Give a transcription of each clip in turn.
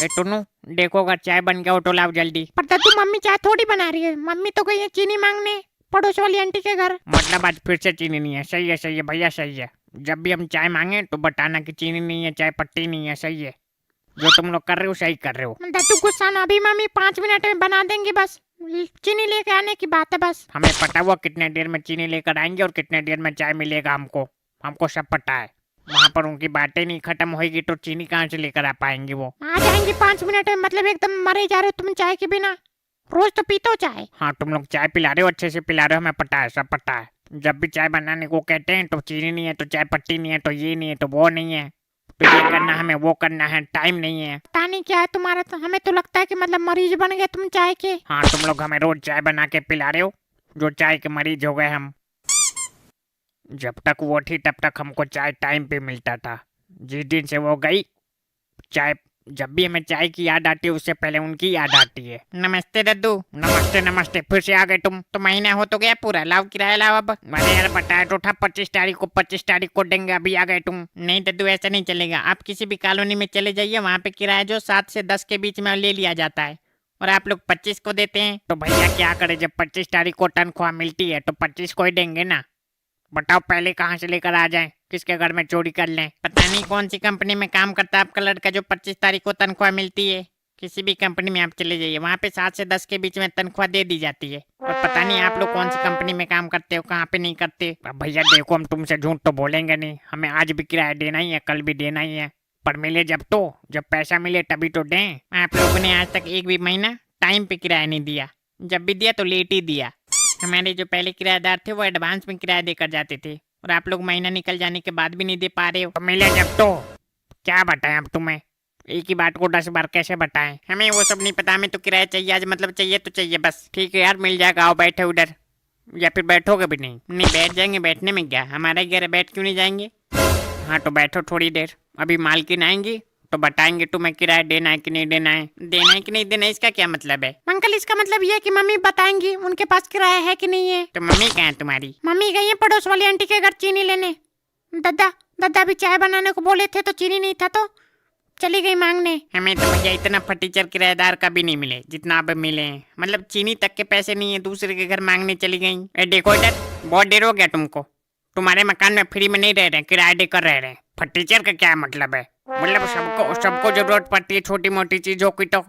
टुन्नू देखो अगर चाय बन गया हो तो लाओ जल्दी। पर दादू मम्मी चाय थोड़ी बना रही है, मम्मी तो गई है चीनी मांगने पड़ोस वाली आंटी के घर। मतलब आज फिर से चीनी नहीं है। सही है भैया सही है। जब भी हम चाय मांगे तो बताना कि चीनी नहीं है, चाय पत्ती नहीं है। सही है, जो तुम लोग कर रहे हो सही कर रहे हो। दादू गुस्सा ना, अभी मम्मी 5 मिनट में बना देंगी, बस चीनी लेके आने की बात है बस। हमें पता हुआ कितने देर में चीनी लेकर आएंगे और कितने देर में चाय मिलेगा हमको। हमको सब पता है। वहाँ पर उनकी बातें नहीं खत्म होगी तो चीनी कहाँ से लेकर आ पाएंगे वो। आ जाएंगी 5 मिनट में, मतलब एकदम मरे जा रहे हो तुम चाय के बिना। रोज तो पीते हो चाय। हाँ तुम लोग चाय पिला रहे हो, अच्छे से पिला रहे हो, हमें पता है, सब पता है। जब भी चाय बनाने को कहते हैं तो चीनी नहीं है तो चाय पत्ती नहीं है तो ये नहीं है तो वो नहीं है, तो ये करना हमें वो करना है, टाइम नहीं है। पता नहीं क्या है तुम्हारा, तो हमें तो लगता है कि मतलब मरीज बन गए तुम चाय के। हाँ तुम लोग हमें रोज चाय बना के पिला रहे हो, जो चाय के मरीज हो गए हम। जब तक वो थी तब तक हमको चाय टाइम पे मिलता था। जिस दिन से वो गई, चाय जब भी हमें चाय की याद आती है उससे पहले उनकी याद आती है। नमस्ते दद्दू। नमस्ते, फिर से आ गए तुम। तो महीना हो तो गया पूरा, लाओ किराया लाओ अब। मैंने यार बताया तो था 25 तारीख को देंगे, अभी आ गए तुम। नहीं दद्दू ऐसा नहीं चलेगा, आप किसी भी कॉलोनी में चले जाइए, वहाँ पे किराया जो 7 से 10 के बीच में ले लिया जाता है, और आप लोग 25 को देते हैं। तो भैया क्या करे, जब 25 तारीख को तनख्वाह मिलती है तो 25 को ही देंगे ना। बताओ पहले कहाँ से लेकर आ जाएं, किसके घर में चोरी कर लें। पता नहीं कौन सी कंपनी में काम करता है आपका लड़का जो 25 तारीख को तनख्वाह मिलती है। किसी भी कंपनी में आप चले जाइए, वहाँ पे 7 से 10 के बीच में तनख्वाह दे दी जाती है। और पता नहीं आप लोग कौन सी कंपनी में काम करते हो, कहाँ पे नहीं करते। अब भैया देखो, हम तुमसे झूठ तो बोलेंगे नहीं, हमें आज भी किराया देना ही है, कल भी देना ही है, पर मिले जब तो, जब पैसा मिले तभी तो दें। आप लोगों ने आज तक एक भी महीना टाइम पे किराया नहीं दिया, जब भी दिया तो लेट ही दिया। हमारे जो पहले किराएदार थे वो एडवांस में किराया देकर जाते थे, और आप लोग महीना निकल जाने के बाद भी नहीं दे पा रहे हो। तो मिले जब तो, क्या बताएं अब तुम्हें, एक ही बात को 10 बार कैसे बताएं। हमें वो सब नहीं पता, हमें तो किराया चाहिए आज, मतलब चाहिए तो चाहिए बस। ठीक है यार, मिल जाएगा, आओ बैठे उधर, या फिर बैठोगे भी नहीं। नहीं बैठ जाएंगे, बैठने में क्या, हमारा घर है, बैठ क्यों नहीं जाएंगे। हाँ तो बैठो थोड़ी देर, अभी मालकिन आएंगी तो बताएंगे तुम्हें किराया देना है कि नहीं देना है। देना है कि नहीं देना है इसका क्या मतलब है अंकल? इसका मतलब ये है कि मम्मी बताएंगी उनके पास किराया है कि नहीं है। तो मम्मी कहाँ है तुम्हारी? मम्मी गई है पड़ोस वाली आंटी के घर चीनी लेने। दादा भी चाय बनाने को बोले थे तो चीनी नहीं था तो चली गई मांगने। हमें तो भैया इतना फटीचर किराएदार कभी नहीं मिले जितना अब मिले हैं, मतलब चीनी तक के पैसे नहीं है, दूसरे के घर मांगने चली गई। देखो इधर, बहुत देर हो गया तुमको, तुम्हारे मकान में फ्री में नहीं रह रहे, किराया देकर रह रहे। फटीचर का क्या मतलब है? मतलब सबको जरूरत पड़ती है छोटी मोटी चीजों की, तो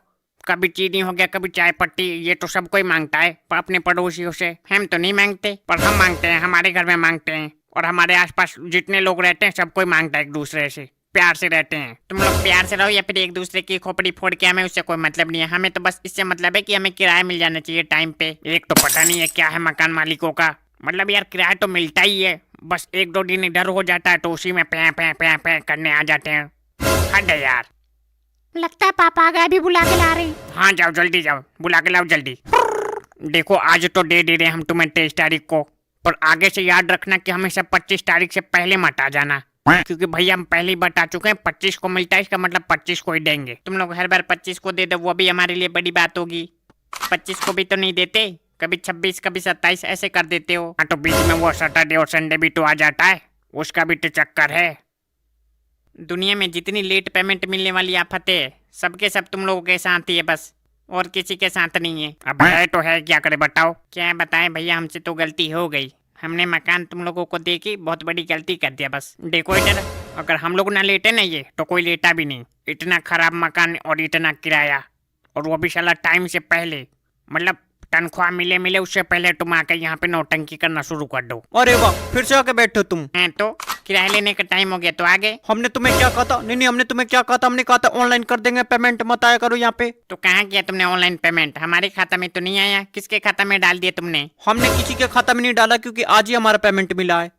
कभी चीनी हो गया, कभी चाय पत्ती, ये तो सब कोई मांगता है अपने पड़ोसियों से। हम तो नहीं मांगते, पर हम मांगते हैं, हमारे घर में मांगते हैं, और हमारे आसपास जितने लोग रहते हैं सब कोई मांगता है, एक दूसरे से प्यार से रहते हैं। तुम लोग प्यार से रहो या फिर एक दूसरे की खोपड़ी फोड़ के, हमें उससे कोई मतलब नहीं है। हमें तो बस इससे मतलब है कि हमें किराया मिल जाना चाहिए टाइम पे। एक तो पता नहीं है क्या है मकान मालिकों का, मतलब यार किराया तो मिलता ही है, बस 1-2 दिन इधर हो जाता है तो उसी में पे करने आ जाते हैं। हद है यार। लगता है पापा आ गए, अभी बुला के ला रहे। हाँ जाओ जल्दी जाओ, बुला के लाओ जल्दी। देखो आज तो दे रहे हम तुम्हें 23 तारीख को, पर आगे से याद रखना कि हमेशा 25 तारीख से पहले मत आ जाना, क्योंकि भैया हम पहले ही बता चुके हैं 25 को मिलता है, इसका मतलब 25 को ही देंगे। तुम लोग हर बार 25 को दे दो, वो भी हमारे लिए बड़ी बात होगी। 25 को भी तो नहीं देते, कभी 26 कभी 27 ऐसे कर देते हो। हाँ तो बीच में वो सैटरडे और संडे भी तो आ जाता है, उसका भी तो चक्कर है। दुनिया में जितनी लेट पेमेंट मिलने वाली आफत है, सबके सब तुम लोगों के साथ ही है बस, और किसी के साथ नहीं है। अब है तो है, क्या करे बताओ। क्या बताएं भैया, हमसे तो गलती हो गई, हमने मकान तुम लोगों को दे के बहुत बड़ी गलती कर दिया बस। देखो इधर, अगर हम लोग ना लेते ना ये तो कोई लेता भी नहीं। इतना खराब मकान और इतना किराया, और वो भी साला टाइम से पहले, मतलब तनख्वाह मिले उससे पहले तुम आके यहाँ पे नौटंकी करना शुरू कर दो। अरे वाह, फिर से आके बैठो तुम। हैं तो किराया लेने का टाइम हो गया तो आगे। हमने तुम्हें क्या कहा था? नहीं, हमने तुम्हें क्या कहा था? हमने कहा था ऑनलाइन कर देंगे पेमेंट, मत आया करो यहाँ पे। तो कहाँ किया तुमने ऑनलाइन पेमेंट? हमारे खाता में तो नहीं आया, किसके खाता में डाल दिया तुमने? हमने किसी के खाता में नहीं डाला, क्योंकि आज ही हमारा पेमेंट मिला है,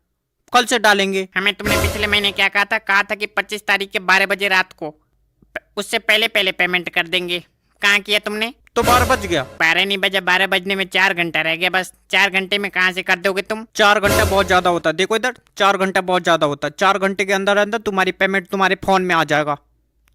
कल से डालेंगे। हमें तुमने पिछले महीने क्या कहा था? कहा था कि 25 तारीख के 12 बजे रात को, उससे पहले पेमेंट कर देंगे। कहाँ किया तुमने? तो 12 बज गया। 12 नहीं बजा, 12 बजने में 4 घंटा रह गया बस। 4 घंटे में कहाँ से कर दोगे तुम? 4 घंटा बहुत ज्यादा होता है, देखो इधर, 4 घंटा बहुत ज्यादा होता है। 4 घंटे के अंदर अंदर तुम्हारी पेमेंट तुम्हारे फोन में आ जाएगा।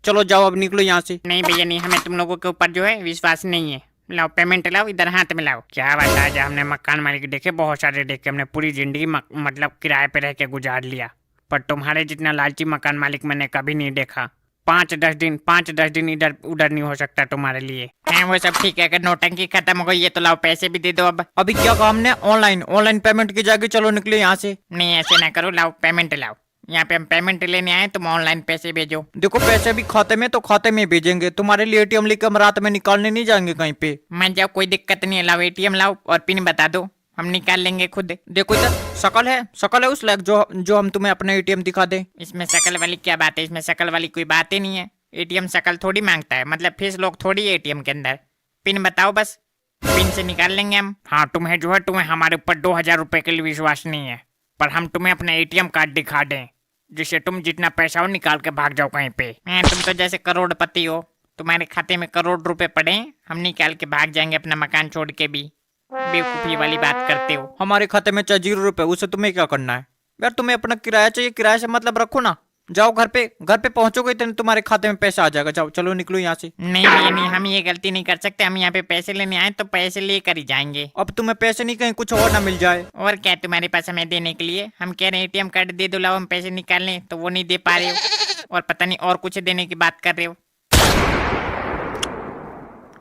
चलो जाओ, अब निकलो यहाँ से। नहीं भैया नहीं, हमें तुम लोगों के ऊपर जो है विश्वास नहीं है। लाओ पेमेंट लाओ, इधर हाथ में लाओ। क्या बताया जाए, हमने मकान मालिक देखे बहुत सारे, देखे हमने पूरी जिंदगी मतलब किराए पे रह के गुजार लिया, पर तुम्हारे जितना लालची मकान मालिक मैंने कभी नहीं देखा। 5-10 दिन इधर उधर नहीं हो सकता तुम्हारे लिए। हाँ वो सब ठीक है, अगर नौटंकी खत्म हो गई है तो लाओ पैसे भी दे दो अब। अभी क्या काम ने? ऑनलाइन ऑनलाइन पेमेंट की जाएगी, चलो निकलो यहाँ से। नहीं ऐसे ना करो, लाओ पेमेंट लाओ। यहाँ पे हम पेमेंट लेने आए, तुम ऑनलाइन पैसे भेजो। देखो पैसे भी खाते में तो खाते में भेजेंगे, तुम्हारे लिए एटीएम लेकर हम रात में निकालने नहीं जाएंगे कहीं पे। मान जाओ कोई दिक्कत नहीं है, लाओ एटीएम लाओ और पिन बता दो, हम निकाल लेंगे खुद। देखो इधर शकल है उस लायक जो हम तुम्हें अपना एटीएम दिखा दें। इसमें शकल वाली क्या बात है? इसमें शकल वाली कोई बात ही नहीं है। एटीएम शकल थोड़ी मांगता है, मतलब फीस लोग थोड़ी है एटीएम के अंदर। पिन बताओ बस, पिन से निकाल लेंगे हम। हाँ तुम्हें हमारे ऊपर 2000 रुपए के लिए विश्वास नहीं है, पर हम तुम्हें अपना एटीएम कार्ड दिखा दें जिससे तुम जितना पैसा हो निकाल के भाग जाओ कहीं पे। तुम तो जैसे करोड़पति हो, तुम्हारे खाते में करोड़ रुपए पड़े, हम निकाल के भाग जाएंगे अपना मकान छोड़ के भी। बेवकूफी वाली बात करते हो। हमारे खाते में चाहे 0 रुपए, उससे तुम्हें क्या करना है यार? तुम्हें अपना किराया चाहिए, किराए से मतलब रखो ना। जाओ घर पे पहुंचोगे तो तुम्हारे खाते में पैसा आ जाएगा। जाओ चलो निकलो यहाँ से। नहीं भैया नहीं, हम ये गलती नहीं कर सकते। हम यहाँ पे पैसे लेने आए तो पैसे लेकर ही जाएंगे। अब तुम्हें पैसे नहीं, कहीं कुछ और ना मिल जाए। और क्या तुम्हारे पास हमें देने के लिए? हम कह रहे हैं एटीएम कार्ड दे दो, लाओ हम पैसे निकाल लें, तो वो नहीं दे पा रहे हो और पता नहीं और कुछ देने की बात कर रहे हो।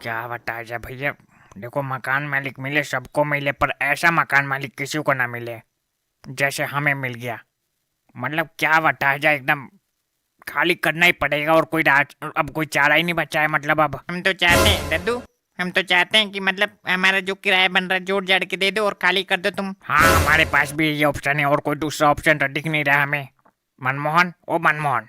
क्या बताया जाए भैया, देखो मकान मालिक मिले सबको मिले, पर ऐसा मकान मालिक किसी को ना मिले जैसे हमें मिल गया। मतलब क्या बताया जाए, एकदम खाली करना ही पड़ेगा और अब कोई चारा ही नहीं बचा है। मतलब अब हम तो चाहते हैं दद्दू, हम तो चाहते हैं कि मतलब हमारा जो किराया बन रहा है जोड़ जाड़ के दे दो और खाली कर दो तुम। हाँ हमारे पास भी ये ऑप्शन है और कोई दूसरा ऑप्शन तो दिख नहीं रहा हमें। मनमोहन,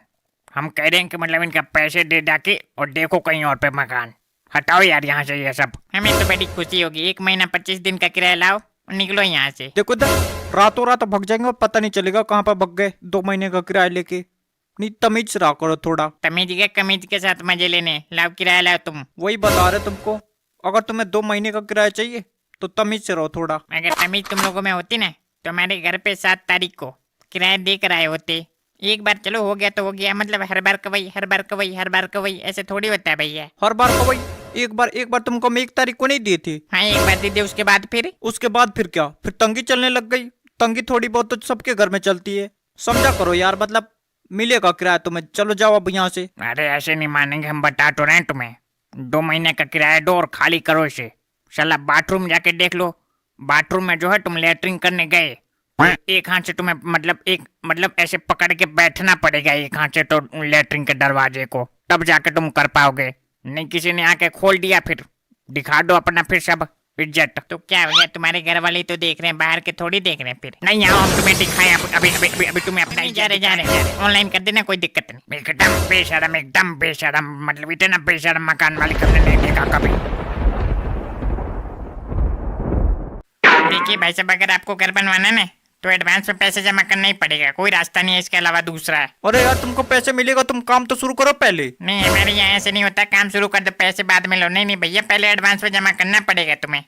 हम कह रहे हैं कि मतलब इनका पैसे दे जाके और देखो कहीं और पे मकान। हटाओ यार यहाँ से ये सब। हमें तो बड़ी खुशी होगी, 1 महीना 25 दिन का किराया लाओ और निकलो यहाँ से। देखो इधर रातों रात भग जाएंगे और पता नहीं चलेगा कहाँ पर भग गए 2 महीने का किराया लेके। नहीं तमीज से रहा करो थोड़ा। तमीज के कमीज के साथ मजे लेने, लाओ किराया लाओ तुम। वही बता रहे तुमको, अगर तुम्हें 2 महीने का किराया चाहिए तो तमीज से रहो थोड़ा। अगर तमीज तुम लोगों में होती ना तो हमारे घर पे 7 तारीख को किराया दे कर आए होते। एक बार चलो हो गया तो हो गया, मतलब हर बार का वही ऐसे थोड़ी होता है भैया। हर बार का वही? एक बार तुमको हम 1 तारीख को नहीं दिए थे? हाँ एक बार दे दे, उसके बाद फिर क्या? फिर तंगी चलने लग गई। तंगी थोड़ी बहुत तो सबके घर में चलती है, समझा करो यार। मतलब मिलेगा किराया तुम्हें, चलो जाओ अब यहाँ से। अरे ऐसे नहीं मानेंगे, हम बता तो रहे हैं तुम्हें। 2 महीने का किराया दो और खाली करो इसे। साला बाथरूम जाके देख लो, बाथरूम में जो है तुम लेटरिन करने गए, एक हाथ से तुम्हें मतलब ऐसे पकड़ के बैठना पड़ेगा एक हाथ से तो लेटरिन के दरवाजे को, तब जाके तुम कर पाओगे। नहीं किसी ने आके खोल दिया फिर दिखा दो अपना फिर सब इज्जत। तो क्या हो गया, तुम्हारे घर वाले तो देख रहे हैं, बाहर के थोड़ी देख रहे हैं। फिर नहीं आओ, हम तुम्हें दिखाएं अभी तुम्हें अपना जा रहे ऑनलाइन कर देना, कोई दिक्कत नहीं। एकदम बेशरम मतलब इतना बेशरम मकान मालिक हमने नहीं देखा कभी। देखिए भाई साहब, अगर आपको घर बनवाना है ना तो एडवांस में पैसे जमा करना ही पड़ेगा, कोई रास्ता नहीं है इसके अलावा दूसरा। अरे यार तुमको पैसे मिलेगा, तुम काम तो शुरू करो पहले। नहीं हमारे यहाँ ऐसे नहीं होता, काम शुरू कर दो पैसे बाद में लो। नहीं भैया, पहले एडवांस में जमा करना पड़ेगा। तुम्हें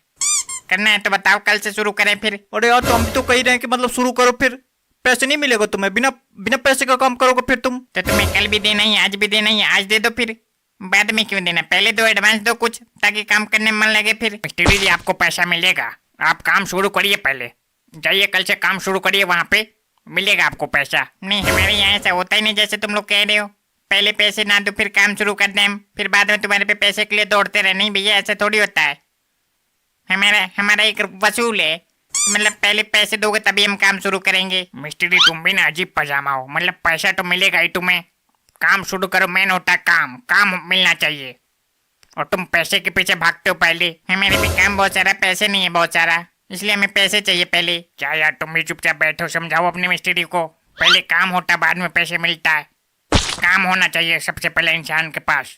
करना है तो बताओ, कल से शुरू करें फिर। अरे यार तो हम भी तो कह रहे हैं कि मतलब शुरू करो, फिर पैसे नहीं मिलेगा तुम्हें। बिना पैसे का काम करोगे फिर तुम। तो तुम्हें कल भी देना ही, आज भी देना ही। आज दे दो फिर, बाद में क्यों देना? पहले दो, एडवांस दो कुछ, ताकि काम करने में मन लगे। फिर मिस्त्री जी आपको पैसा मिलेगा, आप काम शुरू करिए, पहले जाइए कल से काम शुरू करिए, वहाँ पे मिलेगा आपको पैसा। नहीं हमारे यहाँ ऐसा होता ही नहीं जैसे तुम लोग कह रहे हो। पहले पैसे ना दो फिर काम शुरू कर दें, फिर बाद में तुम्हारे पे पैसे के लिए दौड़ते रहे। नहीं भैया ऐसा थोड़ी होता है। हमारा एक वसूल है, मतलब पहले पैसे दोगे तभी हम काम शुरू करेंगे। मिस्त्री तुम भी ना अजीब पजामा हो, मतलब पैसा तो मिलेगा ही तुम्हें। काम शुरू करो, मेन होता है काम मिलना चाहिए और तुम पैसे के पीछे भागते हो पहले। हमारे भी काम बहुत सारा, पैसे नहीं है बहुत सारा, इसलिए हमें पैसे चाहिए पहले। क्या यार तुम भी चुपचाप बैठो, समझाओ अपने मिस्त्री को। पहले काम होता बाद में पैसे मिलता है। काम होना चाहिए सबसे पहले इंसान के पास।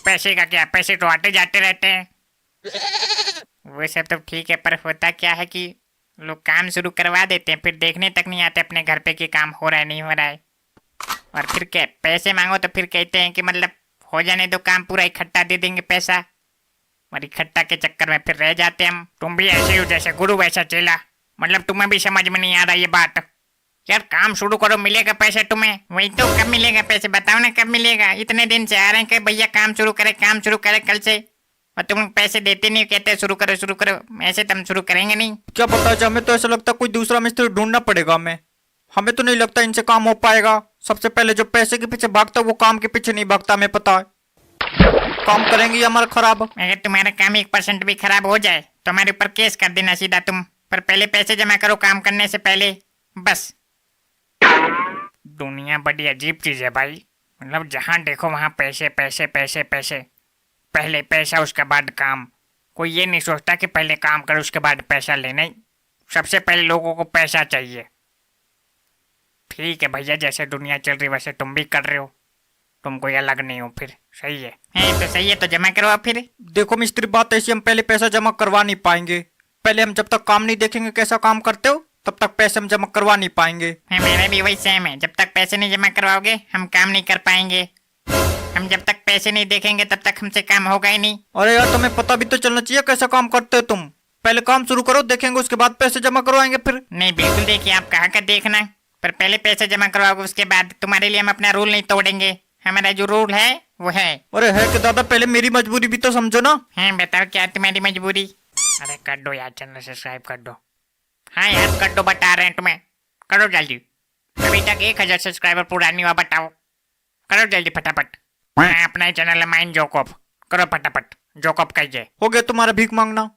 पैसे का क्या, पैसे तो आते जाते रहते हैं। वो सब तो ठीक है, पर होता क्या है कि लोग काम शुरू करवा देते हैं, फिर देखने तक नहीं आते अपने घर पे कि काम हो रहा है नहीं हो रहा है। और फिर क्या, पैसे मांगो तो फिर कहते हैं कि मतलब हो जाने दो काम, पूरा इकट्ठा दे देंगे पैसा, और इकट्ठा के चक्कर में फिर रह जाते हम। तुम भी ऐसे हो जैसे गुरु वैसा चेला, मतलब तुम्हें भी समझ में नहीं आ रहा ये बात। यार काम शुरू करो, मिलेगा पैसे तुम्हें। वही तो, कब मिलेगा पैसे बताओ ना, कब मिलेगा? इतने दिन से आ रहे हैं कि भैया काम शुरू करे कल से, और तुम पैसे देते नहीं, कहते शुरू करो। ऐसे तो हम शुरू करेंगे नहीं। क्या पता, हमें तो ऐसा लगता है कोई दूसरा मिस्त्री ढूंढना पड़ेगा हमें। हमें तो नहीं लगता इनसे काम हो पाएगा। सबसे पहले जो पैसे के पीछे भागता है वो काम के पीछे नहीं भागता, हमें पता है। काम करेंगे या हमारा खराब। अगर तुम्हारा काम 1% भी खराब हो जाए तो हमारे ऊपर केस कर देना सीधा तुम। पर पहले पैसे जमा करो काम करने से पहले, बस। दुनिया बड़ी अजीब चीज है भाई। मतलब जहाँ देखो वहाँ पैसे पैसे पैसे पैसे। पहले पैसा उसके बाद काम। कोई ये नहीं सोचता कि पहले काम करो उसके बाद पैसा ले। नहीं, सबसे पहले लोगों को पैसा चाहिए। ठीक है भैया, जैसे दुनिया चल रही वैसे तुम भी कर रहे हो। तुम कोई अलग नहीं हो, फिर सही है। तो सही है, तो जमा करो अब फिर। देखो मिस्त्री, बात ऐसी, हम पहले पैसा जमा करवा नहीं पाएंगे। पहले हम जब तक काम नहीं देखेंगे कैसा काम करते हो, तब तक पैसे हम जमा करवा नहीं पाएंगे। मेरा भी वही सेम है, जब तक पैसे नहीं जमा करवाओगे हम काम नहीं कर पाएंगे। हम जब तक पैसे नहीं देखेंगे तब तक हमसे काम होगा ही नहीं। अरे यार, तुम्हें पता भी तो चलना चाहिए कैसा काम करते हो तुम। पहले काम शुरू करो, देखेंगे उसके बाद पैसे जमा करवाएंगे फिर। नहीं बिल्कुल, देखिए आप कहाँ का देखना, पर पहले पैसे जमा करवाओगे उसके बाद। तुम्हारे लिए हम अपना रूल नहीं तोड़ेंगे, हमारा जो रूल है वो है। अरे है कि दादा, पहले मेरी मजबूरी भी तो समझो ना। हाँ बताओ, क्या तुम्हारी मजबूरी? अरे कर दो यार, चैनल सब्सक्राइब कर दो। हाँ यार कर दो, बता रहे हैं तुम्हें, करो जल्दी। अभी तक 1000 सब्सक्राइबर पूरा नहीं हुआ, बताओ करो जल्दी फटाफट। मैं अपना ही चैनल है माइंड जोकॉप, करो फटाफट। जोकॉप कहिए। हो गया तुम्हारा भीख मांगना।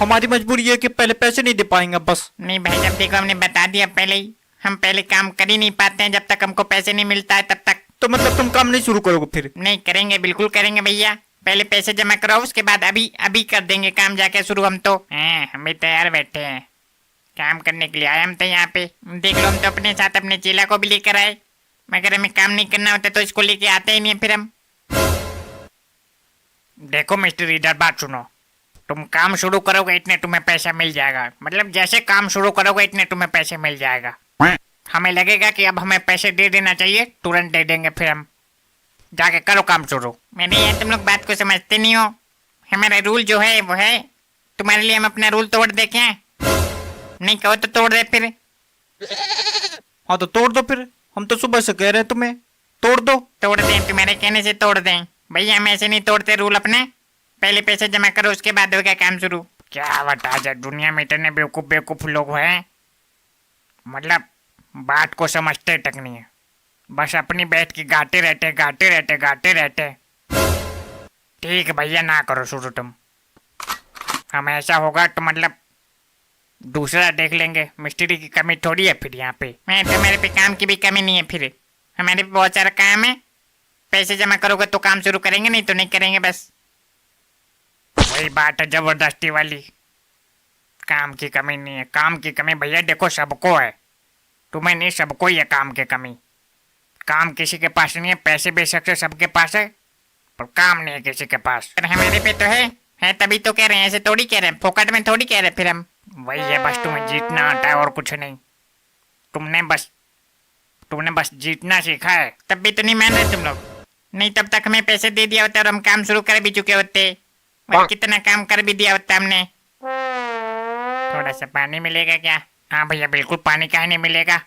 हमारी मजबूरी है कि पहले पैसे नहीं दे पाएंगे बस। नहीं भाई, जब देखो हमने बता दिया पहले ही, हम पहले काम कर ही नहीं पाते हैं जब तक हमको पैसे नहीं मिलता है तब तक। तो मतलब तुम काम नहीं शुरू करोगे फिर? नहीं करेंगे, बिल्कुल करेंगे भैया। पहले पैसे जमा कराओ उसके बाद अभी अभी कर देंगे काम जाके शुरू हम तो। हम भी तैयार बैठे हैं काम करने के लिए आए हम तो यहाँ पे। देख लो, हम तो अपने साथ अपने चेला को भी लेकर आए, मगर हमें काम नहीं करना होता तो इसको लेके आते ही नहीं फिर हम। देखो मिस्टर, इधर बात सुनो। तुम काम शुरू करोगे इतने तुम्हें पैसा मिल जाएगा। मतलब जैसे काम शुरू करोगे इतने तुम्हें पैसे मिल जाएगा। हमें लगेगा कि अब हमें पैसे दे देना चाहिए, तुरंत दे देंगे फिर हम। जाके करो काम शुरू। मैंने यार, तुम लोग बात को समझते नहीं हो। हमारा रूल जो है वो है, तुम्हारे लिए हम अपना रूल तोड़ दे क्या? नहीं कहो तो तोड़ दे फिर। हाँ तो तोड़ दो फिर, हम तो सुबह से कह रहे हैं तुम्हें तोड़ दो। तोड़ दें, तुम्हारे कहने से तोड़ दें भैया, हम ऐसे नहीं तोड़ते रूल अपने। पहले पैसे जमा करो उसके बाद होगा काम शुरू। क्या बता जा, दुनिया में इतने बेवकूफ बेवकूफ लोग हैं, मतलब बात को समझते तक नहीं है। बस अपनी बैठ के गाते रहते गाते रहते गाते रहते। ठीक है भैया, ना करो शुरू तुम। हम ऐसा होगा तो मतलब दूसरा देख लेंगे। मिस्त्री की कमी थोड़ी है फिर यहाँ पे। मैं तो, हमारे पे काम की भी कमी नहीं है फिर। हमारे पे बहुत सारा काम है। पैसे जमा करोगे तो काम शुरू करेंगे, नहीं तो नहीं करेंगे बस। वही बात है जबरदस्ती वाली। काम की कमी नहीं है, काम की कमी भैया देखो सबको है, तुम्हें नहीं, सबको ही है काम की कमी। काम किसी के पास नहीं है, पैसे बेशक से सबके पास है, पर काम नहीं है किसी के पास। पर हमारे पे तो है तभी तो कह रहे हैं, ऐसे थोड़ी कह रहे हैं, फोकट में थोड़ी कह रहे हैं फिर हम। वही है, बस तुम्हें जीतना आता है और कुछ नहीं। तुमने बस जीतना सीखा है। तब भी तो नहीं मान रहे तुम लोग। नहीं तब तक हमें पैसे दे दिया होता और हम काम शुरू कर भी चुके होते, और कितना काम कर भी दिया होता हमने। थोड़ा सा पानी मिलेगा क्या? हाँ भैया बिल्कुल, पानी काहे नहीं मिलेगा।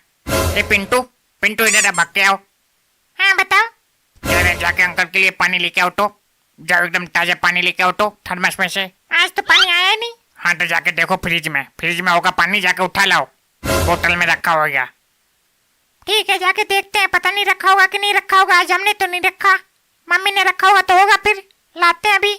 ए पिंटू, पिंटू इधर भाग के आओ। हाँ बताओ। अरे जाके अंकल के लिए पानी लेके आओ तो। जाओ एकदम ताजा पानी लेके आओ तो थर्मस में से। आज तो पानी आया नहीं। हाँ तो जाके देखो फ्रिज में होगा पानी, जाके उठा लाओ, बोतल में रखा होगा। ठीक है, जाके देखते हैं, पता नहीं रखा होगा कि नहीं रखा होगा। आज हमने तो नहीं रखा, मम्मी ने रखा होगा तो होगा, फिर लाते हैं अभी।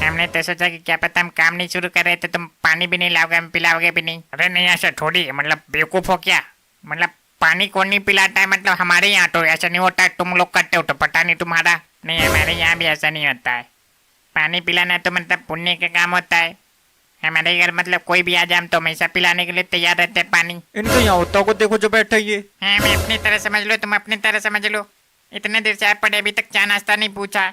हमने तो सोचा कि क्या पता हम काम नहीं शुरू कर रहे थे, तुम पानी भी नहीं लाओगे, हम पिलाओगे भी नहीं। अरे नहीं ऐसा थोड़ी है, मतलब बेवकूफ हो क्या? मतलब पानी कौन नहीं पिलाता है? मतलब हमारे यहाँ तो ऐसा नहीं होता है, तुम लोग करते हो तो पता नहीं तुम्हारा। नहीं, हमारे यहाँ भी ऐसा नहीं होता है। पानी पिलाना तो मतलब पुण्य का काम होता है। हमारे घर मतलब कोई भी आ जाए हम तो हमेशा पिलाने के लिए तैयार रहते हैं पानी। इनके यहाँ होता को देखो जो बैठे ये। हाँ, मैं अपनी तरह समझ लो, तुम अपनी तरह समझ लो। इतने देर से आप पड़े, अभी तक चाय नाश्ता नहीं पूछा।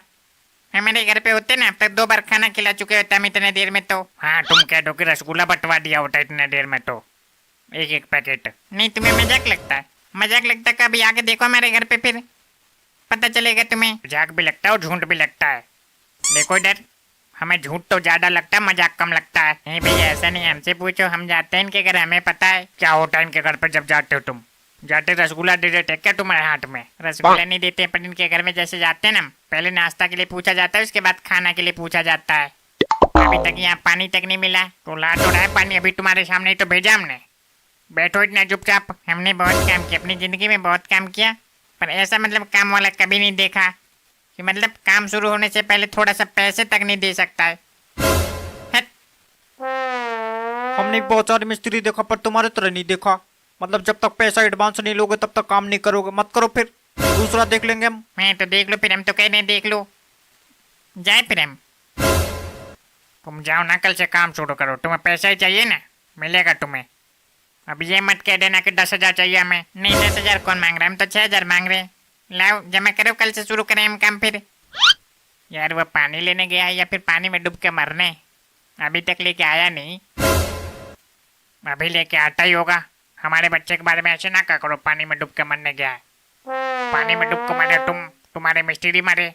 हमारे घर पे होते ना, अब तक 2 बार खाना खिला चुके होते हम इतने देर में तो। हाँ तुम कह दो कि रसगुल्ला बंटवा दिया होता इतने देर में तो, एक पैकेट। नहीं, तुम्हें मजाक लगता है? मजाक लगता है, कभी आके देखो हमारे घर पे, फिर पता चलेगा तुम्हें। मजाक भी लगता है और झूठ भी लगता है। देखो इधर, हमें झूठ तो ज्यादा लगता है, मजाक कम लगता है। नहीं भैया ऐसा नहीं, हमसे पूछो, हम जाते हैं इनके घर, हमें पता है। क्या होता है इनके घर पे जब जाते हो तुम? जाते रसगुल्ला दे देते क्या तुम्हारे हाथ में? रसगुल्ला नहीं देते, पर इनके घर में जैसे जाते हैं ना, पहले नाश्ता के लिए पूछा जाता है, उसके बाद खाना के लिए पूछा जाता है। अभी तक यहाँ पानी तक नहीं मिला। तो ला तो रहा है पानी, अभी तुम्हारे सामने ही तो भेजा हमने। बैठो इतना चुपचाप। हमने बहुत काम किया, अपनी जिंदगी में बहुत काम किया, पर ऐसा मतलब काम वाला कभी नहीं देखा कि मतलब काम शुरू होने से पहले थोड़ा सा पैसे तक नहीं दे सकता है। हट। हमने बहुत सारे मिस्त्री देखा पर तुम्हारे तरह नहीं देखा। मतलब जब तक पैसा एडवांस नहीं लोगे तब तक काम नहीं करोगे। मत करो, फिर दूसरा देख लेंगे हम। मैं तो देख लो, फिर हम तो कह रहे हैं देख लो। जाए फिर हम। तुम जाओ ना, कल से काम शुरू करो। तुम्हें पैसा ही चाहिए ना, मिलेगा तुम्हें। अब ये मत कह देना कि 10,000 चाहिए हमें। नहीं 10,000 कौन मांग रहा है, हम तो 6,000 मांग रहे हैं। लाओ जमा करो, कल से शुरू करें हम काम फिर। यार वो पानी लेने गया है या फिर पानी में डूब के मरने, अभी तक लेके आया नहीं। अभी लेके आता ही होगा। हमारे बच्चे के बारे में ऐसे ना क्या करो, पानी में डूब के मरने गया है। पानी में डूब के मरे तुम्हारे मिस्त्री मरे।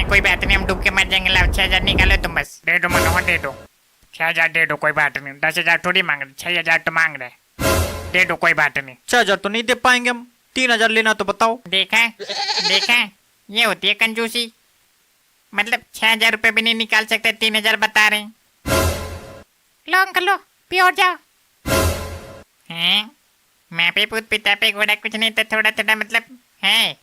कोई बात नहीं, हम डूब के मर जाएंगे। लाओ 6,000 निकालो तुम बस। दे दो मनोहर, दे दो। 6,000 दे दो, कोई बात नहीं। 10,000 थोड़ी मांग रहे, 6,000 तो मांग रहे। दे दो, कोई बात नहीं। 6,000 तो नहीं दे पाएंगे हम। 3,000 लेना तो बताओ। देखा देखा, ये होती है कंजूसी। मतलब 6,000 रुपये भी नहीं निकाल सकते, 3,000 बता रहे हैं। लो अंकल लो, पी और जाओ। हैं? मैं पे पूत पिता पे घोड़ा कुछ नहीं तो थोड़ा थोड़ा मतलब है।